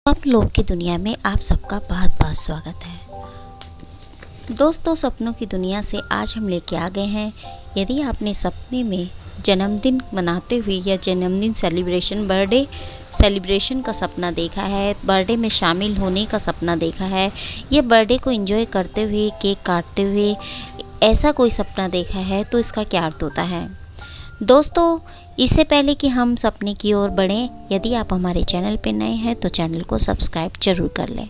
आप लोग की दुनिया में आप सबका बहुत बहुत स्वागत है। दोस्तों, सपनों की दुनिया से आज हम लेके आ गए हैं। यदि आपने सपने में जन्मदिन मनाते हुए या जन्मदिन सेलिब्रेशन, बर्थडे सेलिब्रेशन का सपना देखा है, बर्थडे में शामिल होने का सपना देखा है, या बर्थडे को एंजॉय करते हुए केक काटते हुए ऐसा कोई सपना देखा है, तो इसका क्या अर्थ होता है। दोस्तों, इससे पहले कि हम सपने की ओर बढ़ें, यदि आप हमारे चैनल पर नए हैं तो चैनल को सब्सक्राइब जरूर कर लें।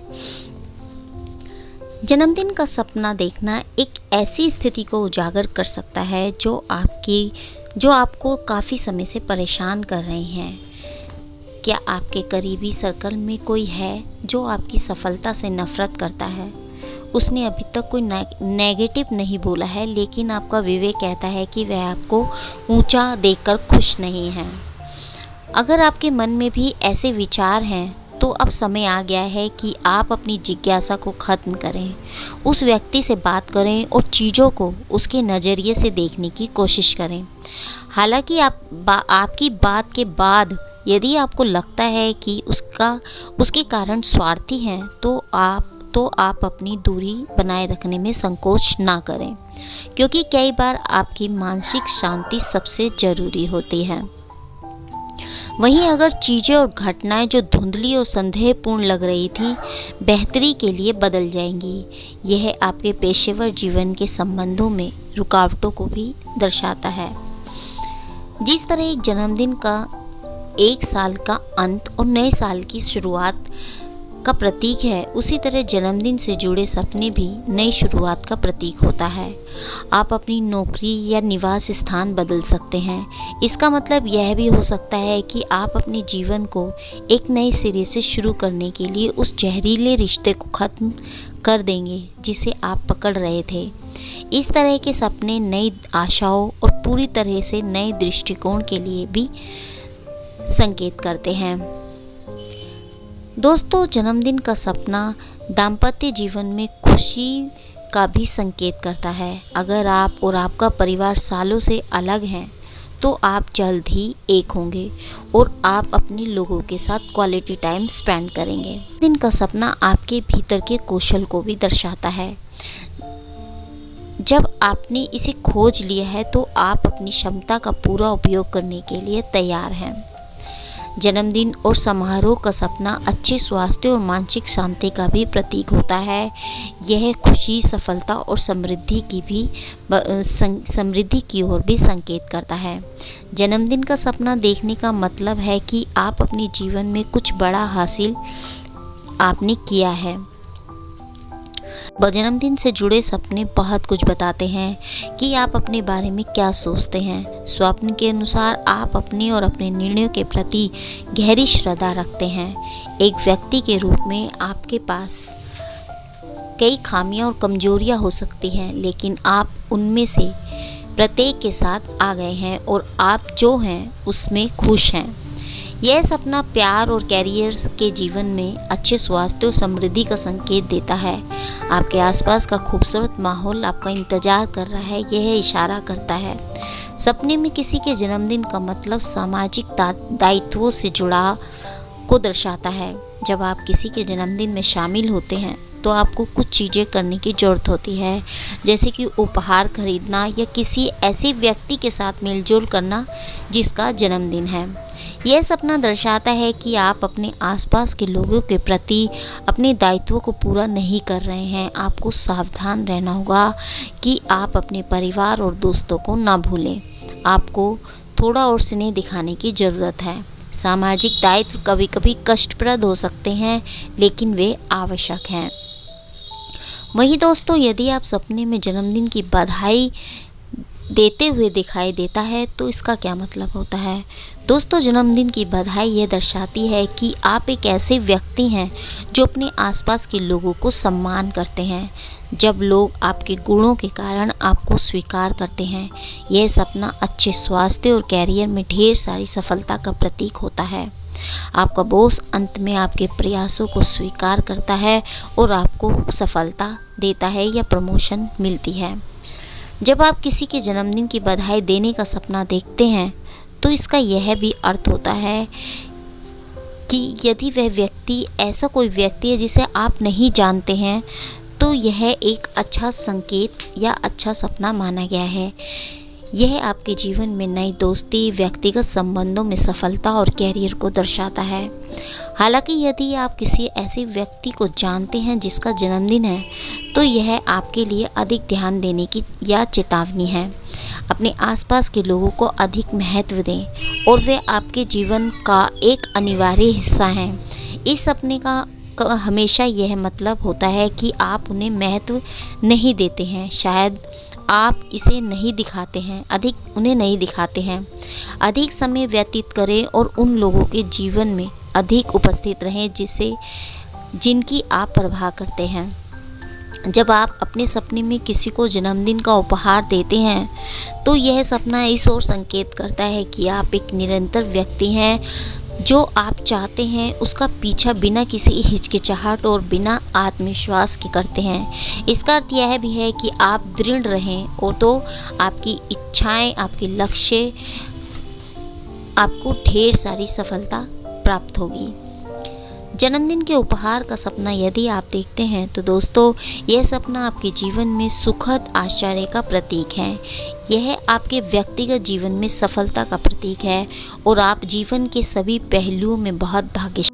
जन्मदिन का सपना देखना एक ऐसी स्थिति को उजागर कर सकता है जो आपको काफ़ी समय से परेशान कर रहे हैं। क्या आपके करीबी सर्कल में कोई है जो आपकी सफलता से नफरत करता है? उसने अभी तक कोई नेगेटिव नहीं बोला है, लेकिन आपका विवेक कहता है कि वह आपको ऊंचा देखकर खुश नहीं है। अगर आपके मन में भी ऐसे विचार हैं तो अब समय आ गया है कि आप अपनी जिज्ञासा को ख़त्म करें, उस व्यक्ति से बात करें और चीज़ों को उसके नज़रिए से देखने की कोशिश करें। हालांकि आपकी बात के बाद यदि आपको लगता है कि उसके कारण स्वार्थी हैं, तो आप अपनी दूरी बनाए रखने में संकोच ना करें, क्योंकि कई बार आपकी मानसिक शांति सबसे ज़रूरी होती है। वहीं अगर चीज़ें और घटनाएं जो धुंधली और संदेहपूर्ण लग रही थी, बेहतरी के लिए बदल जाएंगी। यह आपके पेशेवर जीवन के संबंधों में रुकावटों को भी दर्शाता है। जिस तरह एक जन्मदिन का एक साल का अंत और नए साल की शुरुआत का प्रतीक है, उसी तरह जन्मदिन से जुड़े सपने भी नई शुरुआत का प्रतीक होता है। आप अपनी नौकरी या निवास स्थान बदल सकते हैं। इसका मतलब यह भी हो सकता है कि आप अपने जीवन को एक नए सिरे से शुरू करने के लिए उस जहरीले रिश्ते को ख़त्म कर देंगे जिसे आप पकड़ रहे थे। इस तरह के सपने नई आशाओं और पूरी तरह से नए दृष्टिकोण के लिए भी संकेत करते हैं। दोस्तों, जन्मदिन का सपना दाम्पत्य जीवन में खुशी का भी संकेत करता है। अगर आप और आपका परिवार सालों से अलग हैं, तो आप जल्द ही एक होंगे और आप अपने लोगों के साथ क्वालिटी टाइम स्पेंड करेंगे। दिन का सपना आपके भीतर के कौशल को भी दर्शाता है। जब आपने इसे खोज लिया है, तो आप अपनी क्षमता का पूरा उपयोग करने के लिए तैयार हैं। जन्मदिन और समारोह का सपना अच्छे स्वास्थ्य और मानसिक शांति का भी प्रतीक होता है। यह खुशी, सफलता और समृद्धि की ओर भी संकेत करता है। जन्मदिन का सपना देखने का मतलब है कि आप अपने जीवन में कुछ बड़ा हासिल आपने किया है। जन्मदिन से जुड़े सपने बहुत कुछ बताते हैं कि आप अपने बारे में क्या सोचते हैं। स्वप्न के अनुसार आप अपने और अपने निर्णयों के प्रति गहरी श्रद्धा रखते हैं। एक व्यक्ति के रूप में आपके पास कई खामियां और कमजोरियां हो सकती हैं, लेकिन आप उनमें से प्रत्येक के साथ आ गए हैं और आप जो हैं उसमें खुश हैं। यह सपना प्यार और कैरियर के जीवन में अच्छे स्वास्थ्य और समृद्धि का संकेत देता है। आपके आसपास का खूबसूरत माहौल आपका इंतजार कर रहा है, यह इशारा करता है। सपने में किसी के जन्मदिन का मतलब सामाजिक दायित्वों से जुड़ा को दर्शाता है। जब आप किसी के जन्मदिन में शामिल होते हैं, तो आपको कुछ चीज़ें करने की ज़रूरत होती है, जैसे कि उपहार खरीदना या किसी ऐसे व्यक्ति के साथ मेलजोल करना जिसका जन्मदिन है। यह सपना दर्शाता है कि आप अपने आसपास के लोगों के प्रति अपने दायित्वों को पूरा नहीं कर रहे हैं। आपको सावधान रहना होगा कि आप अपने परिवार और दोस्तों को ना भूलें। आपको थोड़ा और स्नेह दिखाने की ज़रूरत है। सामाजिक दायित्व कभी कभी कष्टप्रद हो सकते हैं, लेकिन वे आवश्यक हैं। वहीं दोस्तों, यदि आप सपने में जन्मदिन की बधाई देते हुए दिखाई देता है, तो इसका क्या मतलब होता है। दोस्तों, जन्मदिन की बधाई यह दर्शाती है कि आप एक ऐसे व्यक्ति हैं जो अपने आसपास के लोगों को सम्मान करते हैं। जब लोग आपके गुणों के कारण आपको स्वीकार करते हैं, यह सपना अच्छे स्वास्थ्य और कैरियर में ढेर सारी सफलता का प्रतीक होता है। आपका बॉस अंत में आपके प्रयासों को स्वीकार करता है और आपको सफलता देता है या प्रमोशन मिलती है। जब आप किसी के जन्मदिन की बधाई देने का सपना देखते हैं, तो इसका यह भी अर्थ होता है कि यदि वह व्यक्ति ऐसा कोई व्यक्ति है जिसे आप नहीं जानते हैं, तो यह एक अच्छा संकेत या अच्छा सपना माना गया है। यह आपके जीवन में नई दोस्ती, व्यक्तिगत संबंधों में सफलता और कैरियर को दर्शाता है। हालांकि यदि आप किसी ऐसे व्यक्ति को जानते हैं जिसका जन्मदिन है, तो यह आपके लिए अधिक ध्यान देने की या चेतावनी है। अपने आसपास के लोगों को अधिक महत्व दें और वे आपके जीवन का एक अनिवार्य हिस्सा हैं। इस सपने का हमेशा यह मतलब होता है कि आप उन्हें महत्व नहीं देते हैं, शायद आप इसे नहीं दिखाते हैं, उन्हें नहीं दिखाते हैं। अधिक समय व्यतीत करें और उन लोगों के जीवन में अधिक उपस्थित रहें जिनकी आप परवाह करते हैं। जब आप अपने सपने में किसी को जन्मदिन का उपहार देते हैं, तो यह सपना इस ओर संकेत करता है कि आप एक निरंतर व्यक्ति हैं। जो आप चाहते हैं उसका पीछा बिना किसी हिचकिचाहट और बिना आत्मविश्वास के करते हैं। इसका अर्थ यह भी है कि आप दृढ़ रहें और तो आपकी इच्छाएं, आपके लक्ष्य, आपको ढेर सारी सफलता प्राप्त होगी। जन्मदिन के उपहार का सपना यदि आप देखते हैं, तो दोस्तों यह सपना आपके जीवन में सुखद आश्चर्य का प्रतीक है। यह आपके व्यक्तिगत जीवन में सफलता का प्रतीक है और आप जीवन के सभी पहलुओं में बहुत भाग्यशाली।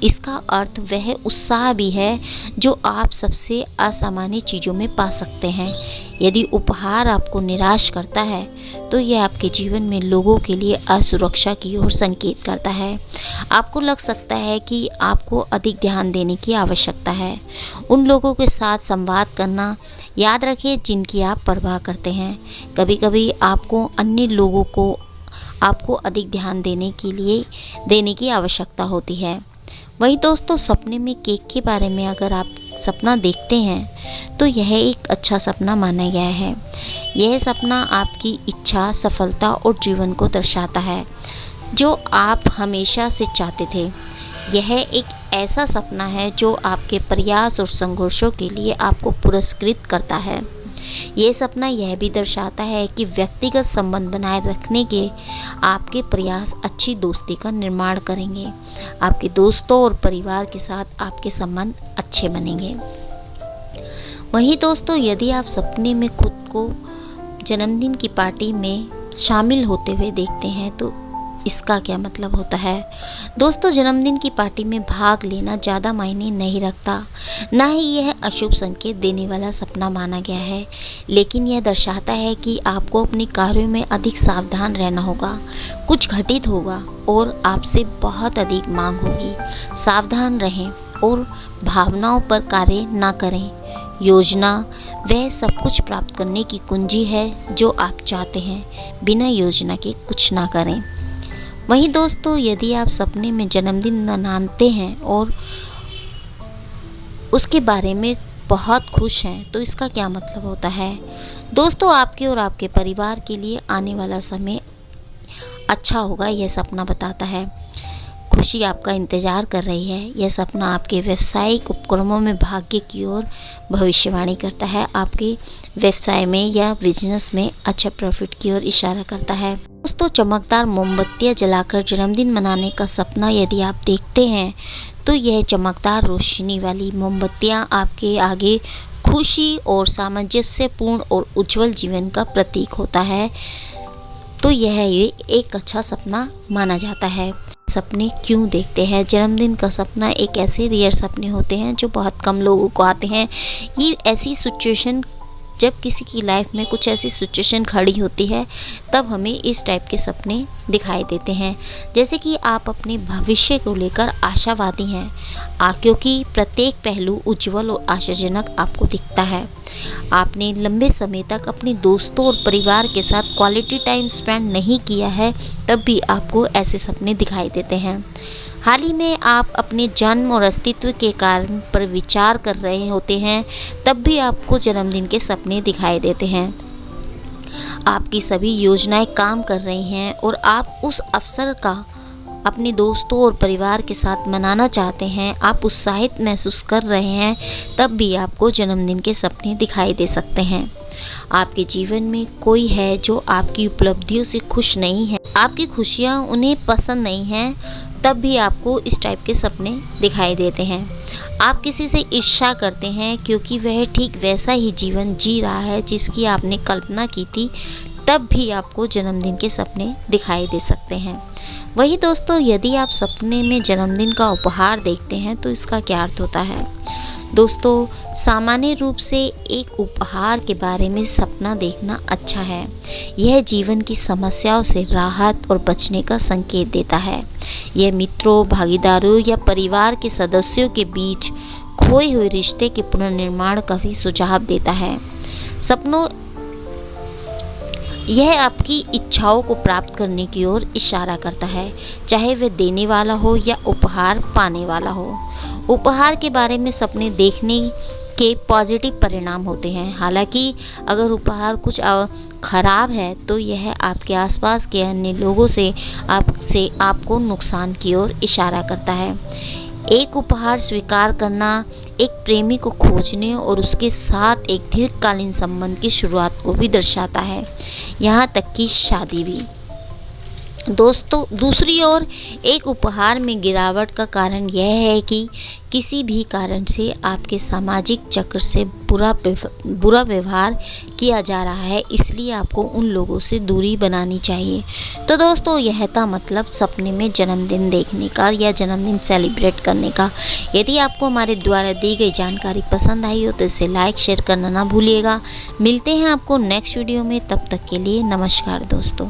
इसका अर्थ वह उत्साह भी है जो आप सबसे असामान्य चीज़ों में पा सकते हैं। यदि उपहार आपको निराश करता है, तो यह आपके जीवन में लोगों के लिए असुरक्षा की ओर संकेत करता है। आपको लग सकता है कि आपको अधिक ध्यान देने की आवश्यकता है। उन लोगों के साथ संवाद करना याद रखें जिनकी आप परवाह करते हैं। कभी कभी आपको अन्य लोगों को आपको अधिक ध्यान देने की आवश्यकता होती है। वही दोस्तों, सपने में केक के बारे में अगर आप सपना देखते हैं, तो यह एक अच्छा सपना माना गया है। यह सपना आपकी इच्छा, सफलता और जीवन को दर्शाता है जो आप हमेशा से चाहते थे। यह एक ऐसा सपना है जो आपके प्रयास और संघर्षों के लिए आपको पुरस्कृत करता है। ये सपना यह भी दर्शाता है कि व्यक्तिगत संबंध बनाए रखने के आपके प्रयास अच्छी दोस्ती का निर्माण करेंगे। आपके दोस्तों और परिवार के साथ आपके संबंध अच्छे बनेंगे। वहीं दोस्तों, यदि आप सपने में खुद को जन्मदिन की पार्टी में शामिल होते हुए देखते हैं, तो इसका क्या मतलब होता है? दोस्तों, जन्मदिन की पार्टी में भाग लेना ज़्यादा मायने नहीं रखता, ना ही यह अशुभ संकेत देने वाला सपना माना गया है, लेकिन यह दर्शाता है कि आपको अपने कार्यों में अधिक सावधान रहना होगा। कुछ घटित होगा और आपसे बहुत अधिक मांग होगी। सावधान रहें और भावनाओं पर कार्य ना करें। योजना वह सब कुछ प्राप्त करने की कुंजी है जो आप चाहते हैं। बिना योजना के कुछ ना करें। वहीं दोस्तों, यदि आप सपने में जन्मदिन मनाते हैं और उसके बारे में बहुत खुश हैं, तो इसका क्या मतलब होता है? दोस्तों, आपके और आपके परिवार के लिए आने वाला समय अच्छा होगा, यह सपना बताता है। खुशी आपका इंतजार कर रही है। यह सपना आपके व्यावसायिक उपक्रमों में भाग्य की ओर भविष्यवाणी करता है। आपके व्यवसाय में या बिजनेस में अच्छा प्रॉफिट की ओर इशारा करता है। दोस्तों, चमकदार मोमबत्तियां जलाकर जन्मदिन मनाने का सपना यदि आप देखते हैं, तो यह चमकदार रोशनी वाली मोमबत्तियां आपके आगे खुशी और सामंजस्यपूर्ण और उज्जवल जीवन का प्रतीक होता है। तो यह एक अच्छा सपना माना जाता है। सपने क्यों देखते हैं? जन्मदिन का सपना एक ऐसे रेयर सपने होते हैं जो बहुत कम लोगों को आते हैं। ये ऐसी सिचुएशन, जब किसी की लाइफ में कुछ ऐसी सिचुएशन खड़ी होती है, तब हमें इस टाइप के सपने दिखाई देते हैं। जैसे कि आप अपने भविष्य को लेकर आशावादी हैं, क्योंकि प्रत्येक पहलू उज्जवल और आशाजनक आपको दिखता है। आपने लंबे समय तक अपने दोस्तों और परिवार के साथ क्वालिटी टाइम स्पेंड नहीं किया है, तब भी आपको ऐसे सपने दिखाई देते हैं। हाल ही में आप अपने जन्म और अस्तित्व के कारण पर विचार कर रहे होते हैं, तब भी आपको जन्मदिन के सपने दिखाई देते हैं। आपकी सभी योजनाएं काम कर रही हैं और आप उस अवसर का अपने दोस्तों और परिवार के साथ मनाना चाहते हैं, आप उत्साहित महसूस कर रहे हैं, तब भी आपको जन्मदिन के सपने दिखाई दे सकते हैं। आपके जीवन में कोई है जो आपकी उपलब्धियों से खुश नहीं है, आपकी खुशियाँ उन्हें पसंद नहीं हैं, तब भी आपको इस टाइप के सपने दिखाई देते हैं। आप किसी से ईर्ष्या करते हैं क्योंकि वह ठीक वैसा ही जीवन जी रहा है जिसकी आपने कल्पना की थी, तब भी आपको जन्मदिन के सपने दिखाई दे सकते हैं। वही दोस्तों, यदि आप सपने में जन्मदिन का उपहार देखते हैं तो इसका क्या अर्थ होता है? दोस्तों, सामान्य रूप से एक उपहार के बारे में सपना देखना अच्छा है। यह जीवन की समस्याओं से राहत और बचने का संकेत देता है। यह मित्रों, भागीदारों या परिवार के सदस्यों के बीच खोए हुए रिश्ते के पुनर्निर्माण का भी सुझाव देता है। सपनों यह आपकी इच्छाओं को प्राप्त करने की ओर इशारा करता है, चाहे वह देने वाला हो या उपहार पाने वाला हो। उपहार के बारे में सपने देखने के पॉजिटिव परिणाम होते हैं। हालांकि अगर उपहार कुछ खराब है तो यह आपके आसपास के अन्य लोगों से आपको नुकसान की ओर इशारा करता है। एक उपहार स्वीकार करना एक प्रेमी को खोजने और उसके साथ एक दीर्घकालीन संबंध की शुरुआत को भी दर्शाता है, यहाँ तक कि शादी भी। दोस्तों, दूसरी ओर एक उपहार में गिरावट का कारण यह है कि किसी भी कारण से आपके सामाजिक चक्र से बुरा व्यवहार किया जा रहा है, इसलिए आपको उन लोगों से दूरी बनानी चाहिए। तो दोस्तों, यह था मतलब सपने में जन्मदिन देखने का या जन्मदिन सेलिब्रेट करने का। यदि आपको हमारे द्वारा दी गई जानकारी पसंद आई हो तो इसे लाइक शेयर करना ना भूलिएगा। मिलते हैं आपको नेक्स्ट वीडियो में, तब तक के लिए नमस्कार दोस्तों।